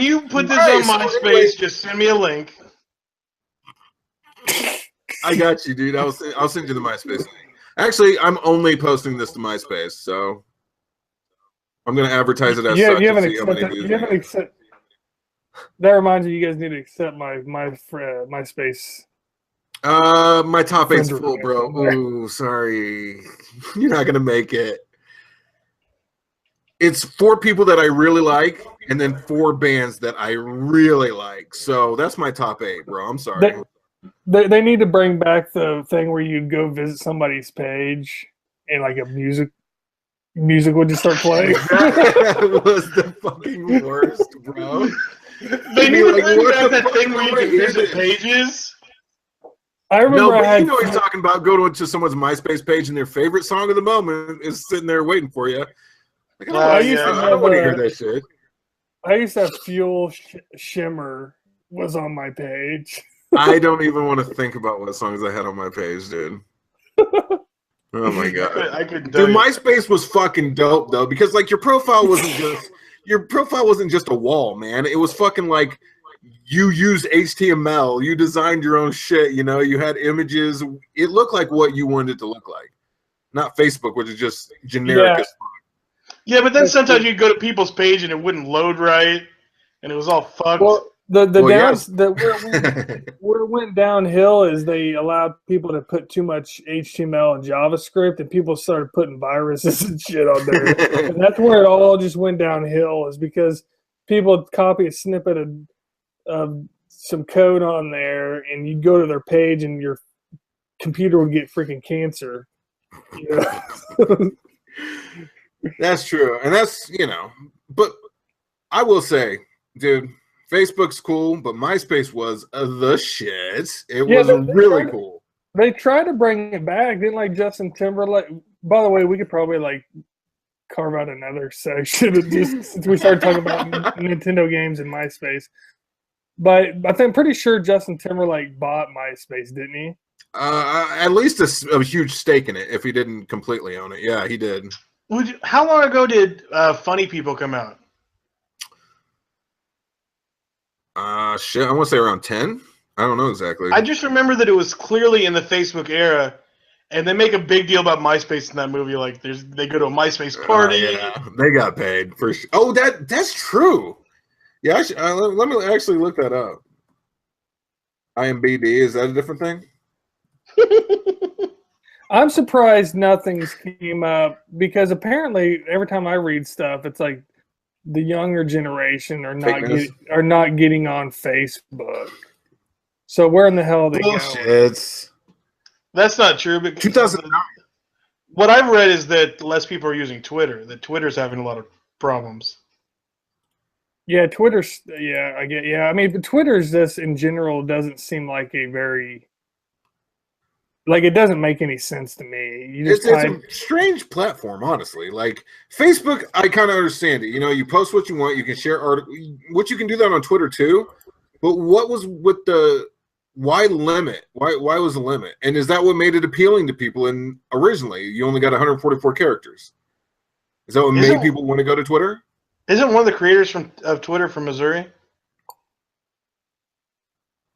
you put this on MySpace, just send me a link. I got you, dude. I'll send you the MySpace link. Actually, I'm only posting this to MySpace, so I'm going to advertise it as such. You haven't accepted. That reminds me, you guys need to accept my MySpace. My top 8's full, bro. Ooh, sorry. You're not going to make it. It's 4 people that I really like, and then 4 bands that I really like. So that's my top 8, bro. I'm sorry. They need to bring back the thing where you go visit somebody's page and like a music would just start playing. That was the fucking worst, bro. They need to bring back that thing where you can visit pages. I remember you know what he's talking about. Go to someone's MySpace page and their favorite song of the moment is sitting there waiting for you. Like, I don't want to hear that shit. I used to have Fuel Shimmer was on my page. I don't even want to think about what songs I had on my page, dude. Oh my god, dude! MySpace was fucking dope though, because like your profile wasn't just a wall, man. It was fucking like you used HTML, you designed your own shit. You know, you had images. It looked like what you wanted it to look like, not Facebook, which is just generic as fuck. Yeah, but then sometimes you'd go to people's page and it wouldn't load right, and it was all fucked. Well, where it went downhill is they allowed people to put too much HTML and JavaScript, and people started putting viruses and shit on there. And that's where it all just went downhill, is because people would copy a snippet of some code on there, and you'd go to their page, and your computer would get freaking cancer. You know? That's true, and that's But I will say, dude. Facebook's cool, but MySpace was the shit. It was really cool. They tried to bring it back. Didn't like Justin Timberlake. By the way, we could probably like carve out another section just since we started talking about Nintendo games and MySpace. But I'm pretty sure Justin Timberlake bought MySpace, didn't he? At least a huge stake in it. If he didn't completely own it, yeah, he did. How long ago did Funny People come out? Shit, I want to say around 10. I don't know exactly. I just remember that it was clearly in the Facebook era, and they make a big deal about MySpace in that movie. Like, they go to a MySpace party. Yeah, they got paid for. Oh, that's true. Yeah, let me actually look that up. IMBD, is that a different thing? I'm surprised nothing's came up, because apparently every time I read stuff, it's like the younger generation are not getting on Facebook. So where in the hell are they going? That's not true. But 2009. What I've read is that less people are using Twitter. That Twitter's having a lot of problems. Yeah, Twitter's. Yeah, I get. Yeah, I mean, but Twitter's just in general doesn't seem like a very. Like, it doesn't make any sense to me. It's a strange platform, honestly. Like, Facebook, I kind of understand it. You know, you post what you want, you can share articles, which you can do that on Twitter too. But what was with the why limit? Why was the limit? And is that what made it appealing to people? And originally, you only got 144 characters. Is that what made people want to go to Twitter? Isn't one of the creators of Twitter from Missouri?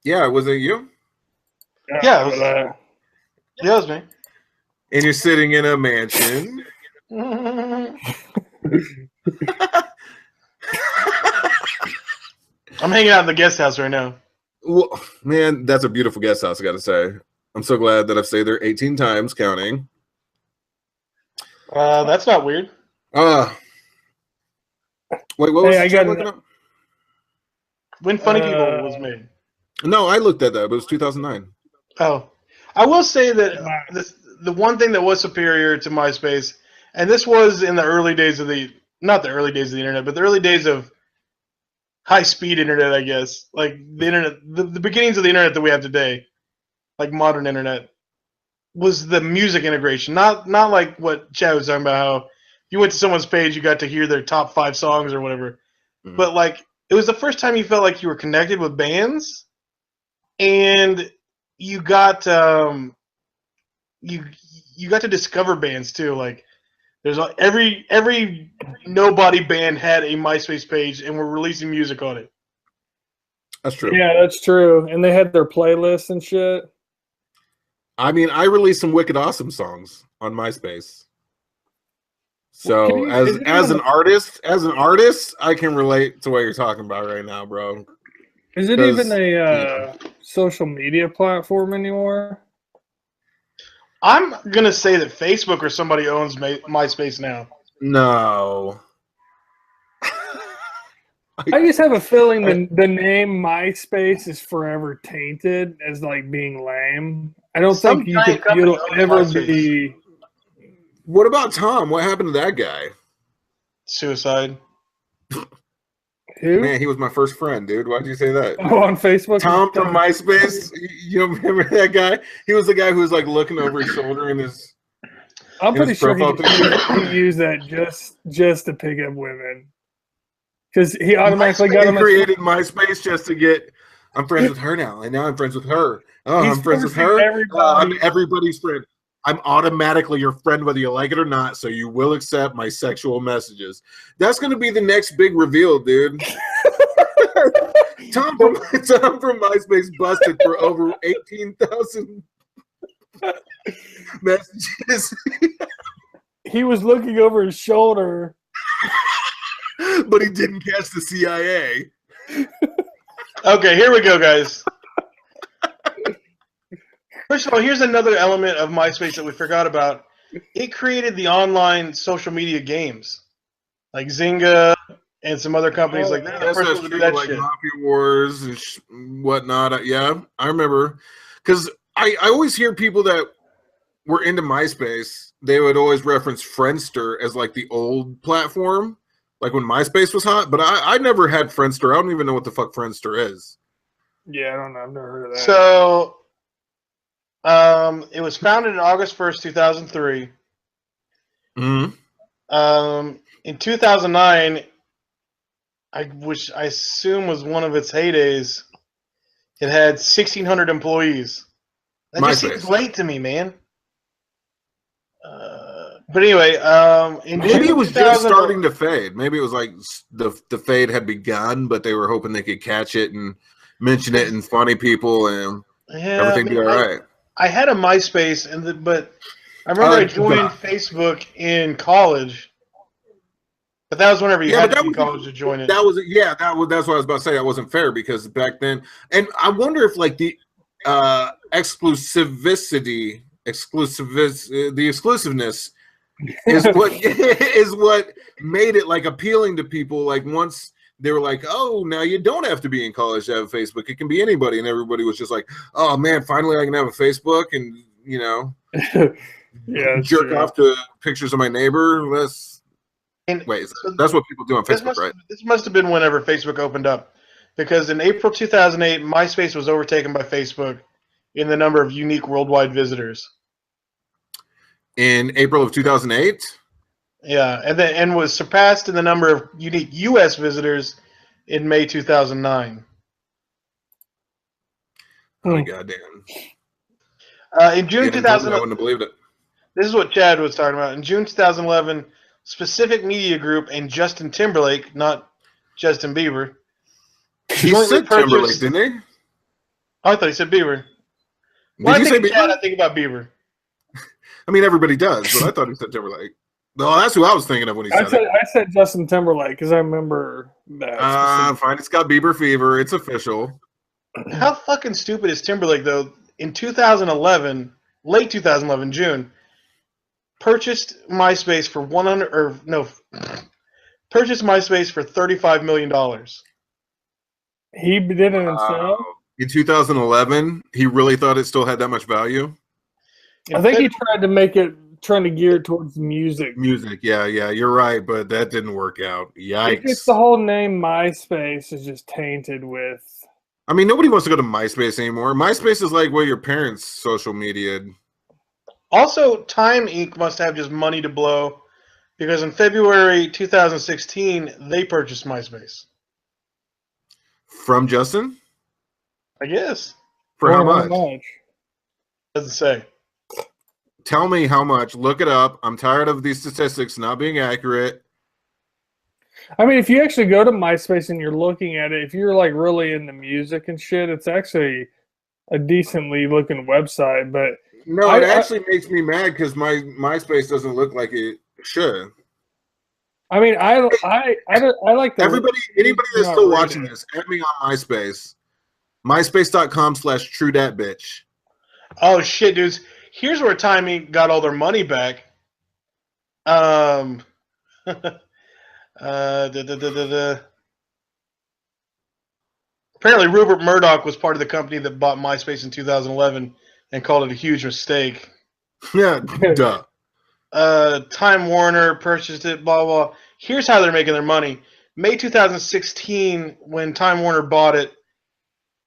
Yeah, was it you? Yeah, yeah, it was me. And you're sitting in a mansion. I'm hanging out in the guest house right now. Well, man, that's a beautiful guest house, I got to say. I'm so glad that I've stayed there 18 times, counting. That's not weird. Wait, what was I looking up? When Funny People was made. No, I looked at that, but it was 2009. Oh. I will say that the one thing that was superior to MySpace, and this was in the early days of not the early days of the internet, but the early days of high-speed internet, I guess. Like the internet, the beginnings of the internet that we have today, like modern internet, was the music integration. Not like what Chad was talking about, how if you went to someone's page, you got to hear their top 5 songs or whatever. Mm-hmm. But like, it was the first time you felt like you were connected with bands, and you got you got to discover bands too. Like, there's every nobody band had a MySpace page and were releasing music on it. That's true. Yeah, that's true. And they had their playlists and shit. I mean, I released some wicked awesome songs on MySpace. So as an artist, I can relate to what you're talking about right now, bro. Is it even a social media platform anymore? I'm gonna say that Facebook or somebody owns MySpace now. No. I just have a feeling the name MySpace is forever tainted as like being lame. I don't think you'll ever be. What about Tom? What happened to that guy? Suicide. Who? Man, he was my first friend, dude. Why'd you say that? Oh, on Facebook? Tom from MySpace. You don't remember that guy? He was the guy who was like looking over his shoulder in his. I'm pretty sure he used that just to pick up women. Because he automatically got him. He created MySpace just to get. I'm friends with her now, and now I'm friends with her. Oh, I'm friends with her. I'm everybody's friend. I'm automatically your friend whether you like it or not, so you will accept my sexual messages. That's going to be the next big reveal, dude. Tom from MySpace busted for over 18,000 messages. He was looking over his shoulder. But he didn't catch the CIA. Okay, here we go, guys. First of all, here's another element of MySpace that we forgot about. It created the online social media games, like Zynga and some other companies like that. That's true, like Mafia Wars and whatnot. Yeah, I remember. Because I always hear people that were into MySpace, they would always reference Friendster as like the old platform, like when MySpace was hot. But I never had Friendster. I don't even know what the fuck Friendster is. Yeah, I don't know. I've never heard of that. So... it was founded on August 1st, 2003. Mm-hmm. In 2009, which I assume was one of its heydays, it had 1,600 employees. That just seems late to me, man. But anyway, maybe it was just starting to fade. Maybe it was like the fade had begun, but they were hoping they could catch it and mention it in funny people and everything be all right. I had a MySpace, but I remember I joined Facebook in college. But that was whenever you had to be in college to join it. That's what I was about to say. That wasn't fair because back then, and I wonder if like the exclusiveness is what made it like appealing to people. Like once they were like, oh, now you don't have to be in college to have Facebook. It can be anybody. And everybody was just like, oh, man, finally I can have a Facebook and, you know, jerk off to pictures of my neighbor. That's what people do on Facebook, right? This must have been whenever Facebook opened up. Because in April 2008, MySpace was overtaken by Facebook in the number of unique worldwide visitors. In April of 2008? Yeah, and was surpassed in the number of unique U.S. visitors in May 2009. Oh, goddamn. In June 2011, I wouldn't have believed it. This is what Chad was talking about. In June 2011, Specific Media Group and Justin Timberlake, not Justin Bieber. He said Timberlake, didn't he? Oh, I thought he said Bieber. Did you say Bieber? Chad, I think about Bieber. I mean, everybody does, but I thought he said Timberlake. No, that's who I was thinking of when he said it. I said Justin Timberlake because I remember that. Fine, it's got Bieber fever. It's official. How fucking stupid is Timberlake, though? In 2011, late 2011, June, purchased MySpace for $35 million. He did it himself? In 2011, he really thought it still had that much value? I think he tried to make it, trying to gear towards music. Music, yeah, you're right, but that didn't work out. Yikes. It's the whole name MySpace is just tainted with... I mean, nobody wants to go to MySpace anymore. MySpace is like what your parents' social media. Also, Time Inc. must have just money to blow because in February 2016, they purchased MySpace. From Justin? I guess. For how much? Doesn't say. Tell me how much. Look it up. I'm tired of these statistics not being accurate. I mean, if you actually go to MySpace and you're looking at it, if you're like really into music and shit, it's actually a decently looking website. But no, it actually makes me mad because my MySpace doesn't look like it should. I mean, I like the anybody that's still watching this, add me on MySpace. MySpace.com/TrueDatBitch. Oh shit, dudes! Here's where Timey got all their money back. Apparently, Rupert Murdoch was part of the company that bought MySpace in 2011 and called it a huge mistake. Yeah, duh. Time Warner purchased it, blah, blah. Here's how they're making their money. May 2016, when Time Warner bought it,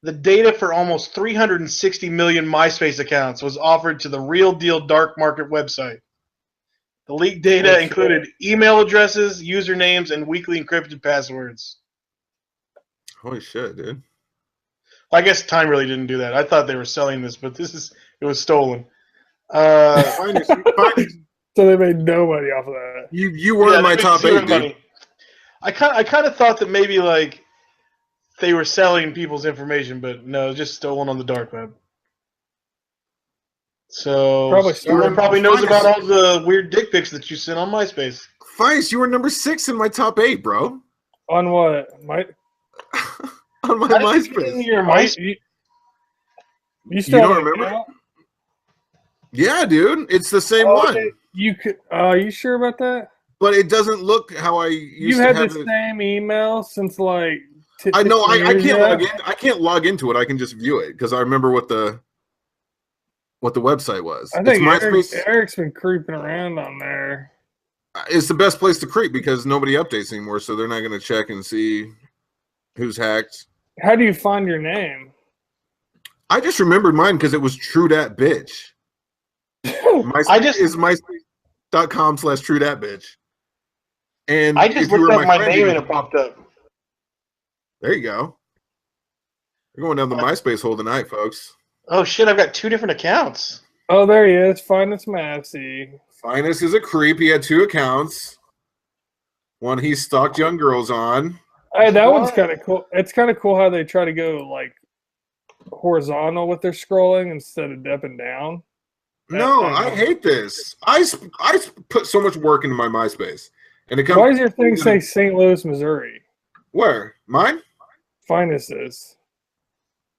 the data for almost 360 million MySpace accounts was offered to the Real Deal dark market website. The leaked data included email addresses, usernames, and weekly encrypted passwords. Holy shit, dude. Well, I guess Time really didn't do that. I thought they were selling this, but it was stolen. So they made no money off of that. You were in my top 8, dude. I kind of thought that maybe like they were selling people's information, but no, it was just stolen on the dark web. So everyone probably knows about all the weird dick pics that you sent on MySpace. Feist, you were number 6 in my top 8, bro. On what? On my MySpace. You still don't remember? Yeah, dude. It's the same one. You sure about that? But it doesn't look how I used to have have the same email since like. I know. I can't log in. I can't log into it. I can just view it because I remember what the website was. I think Eric's been creeping around on there. It's the best place to creep because nobody updates anymore, so they're not going to check and see who's hacked. How do you find your name? I just remembered mine because it was TrueDatBitch. Is MySpace.com/TrueDatBitch. And I just looked up my name and it popped up. There you go. You're going down the MySpace hole tonight, folks. Oh shit! I've got 2 different accounts. Oh, there he is. Finest Massey. Finest is a creep. He had 2 accounts. One he stalked young girls on. Hey, that one's kind of cool. It's kind of cool how they try to go like horizontal with their scrolling instead of up and down. No, I hate this. I put so much work into my MySpace. And why does your thing say St. Louis, Missouri? Where? Mine? Finest is.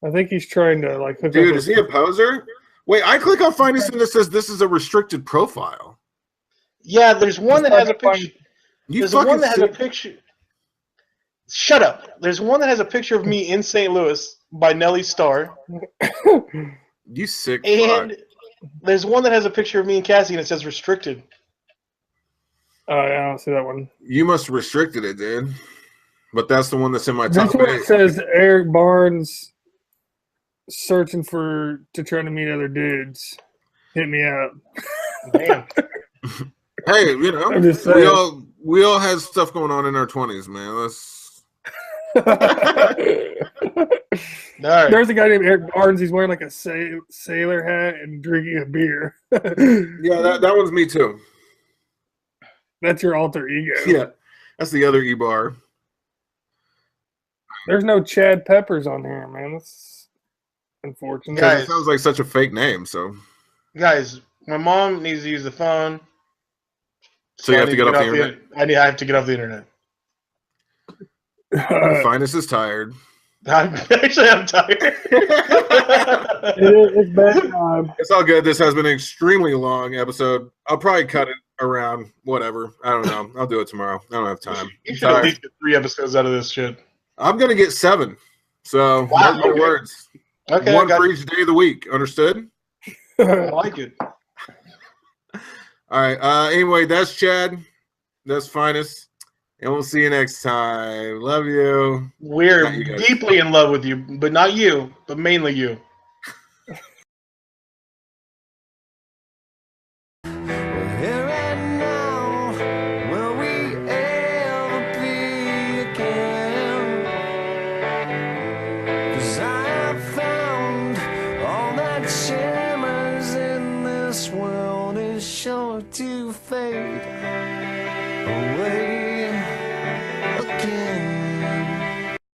I think he's trying to like hook Dude, is he a poser? Wait, I click on Finest and it says this is a restricted profile. Yeah, there's one that has a picture. There's one that has a picture. Shut up. There's one that has a picture of me in St. Louis by Nelly Starr. You sick And there's one that has a picture of me and Cassie and it says restricted. Oh, yeah, I don't see that one. You must have restricted it, dude. But that's the one that's in my top 8. This one says Eric Barnes searching to try to meet other dudes. Hit me up. Damn. Hey, you know, we all had stuff going on in our 20s, man. Right. There's a guy named Eric Barnes. He's wearing like a sailor hat and drinking a beer. Yeah, that one's me too. That's your alter ego. Yeah, that's the other EBar. There's no Chad Peppers on here, man. That's unfortunate. Guys, it sounds like such a fake name. So, guys, my mom needs to use the phone. So you have to get off the internet? I have to get off the internet. Finest is tired. I'm tired. It's bedtime. It's all good. This has been an extremely long episode. I'll probably cut it around whatever. I don't know. I'll do it tomorrow. I don't have time. You should at least get 3 episodes out of this shit. I'm gonna get 7. So mark my words. Okay, 1 for each day of the week. Understood? I like it. All right. Anyway, that's Chad. That's Finest. And we'll see you next time. Love you. We're deeply in love with you, but not you, but mainly you. To fade away. again.